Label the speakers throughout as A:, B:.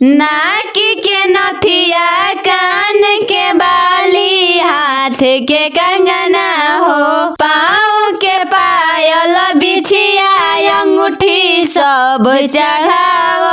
A: नाक के नथिया कान के बाली हाथ के कंगना हो, पाँव के पायल बिछिया अंगूठी सब चढ़ाव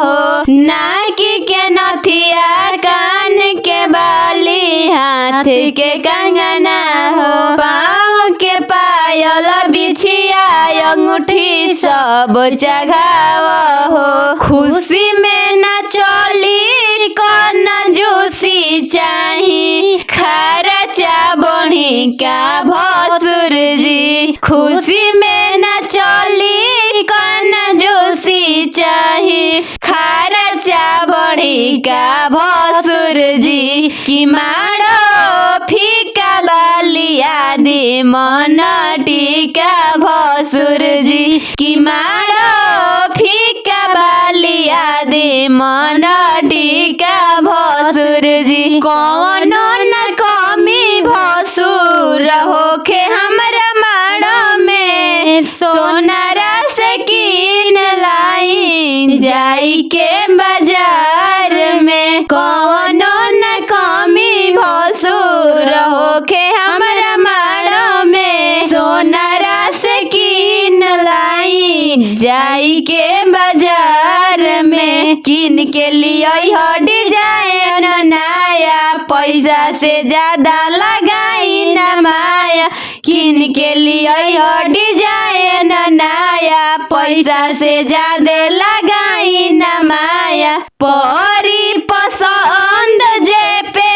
A: हो। नाक के नथिया कान के बाली हाथ के कंगना हो, पाँव के पायल बिछिया अंगूठी सब चढ़ाव हो। खुशी में न चली कौन जूसी चाही, खर्चा बढ़ी का भसुर जी। खुशी में न चली कौन जूसी चाही, खर्चा बढ़ी का भसुर जी। कि मारो फीका बालिया दे मन टीका भसुर जी। कि मारो फीका बालिया दे मन टीका भसुर जी। कौनो न कमी भसुर होखे हमरा माड़ो में, सोनारा से कीन लाई जाई के बाजार में। कौनो न कमी भसुर होखे हमरा माड़ो में, सोनारा से कीन लाई जाई के बाजार में। किन के लिए हो डिजाइन नया, पैसा से ज्यादा लगाई न माया। किन के लिए हो डिजाइन नया, पैसा से ज्यादा लगाई न माया। परी पसंद जे पे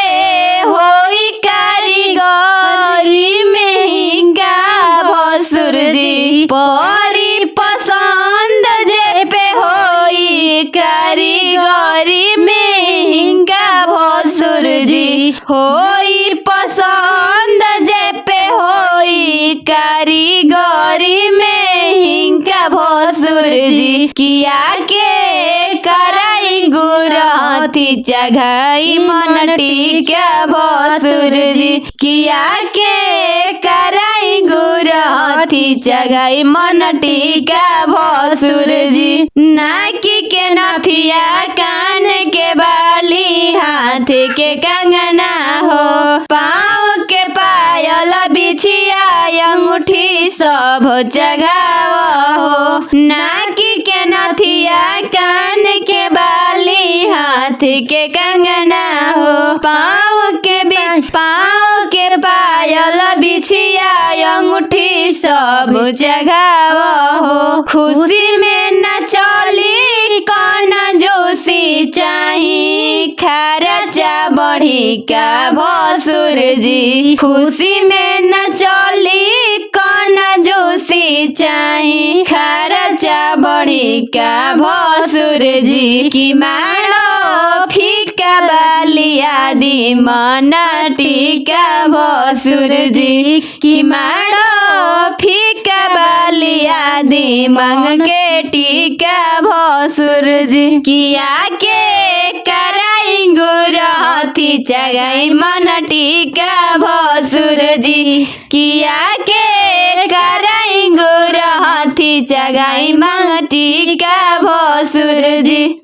A: होई कारीगरी महंगा भसुर जी। परी पसंद जे पे होई कारीगरी महंगा भसुर जी। होई पसंद जे पे होई कारीगरी महंगा भसुर जी। किया के कराई गुरहथी चघाई मन टीका भसुर जी। किया के कराई गुरहथी चघाई मन टीका भसुर जी। नाक के नथिया कान के बाली हाथ के कंगना हो, पाँव के पायल बिछिया अंगूठी सब चढ़ाव हो। नाक के नथिया कान के बाली हाथ के कंगना हो, पाँव के पायल बिछिया अंगूठी सब चढ़ाव हो। खुशी में न चली कौन जोशी चाही, खर्चा बढ़ी का भसुर जी। खुशी में न चली कौन जोशी चाही, खर्चा बढ़ी का भसुर जी। कि मारो फीका बालिया दी मन टीका भसुर जी। कि मारो फीका बालिया दी मांग के टीका भसुर जी। किया के कराई गुरहथी चघाई मन टीका भसुर जी। किया के कराई गुरहथी चघाई मांग टीका भसुर जी।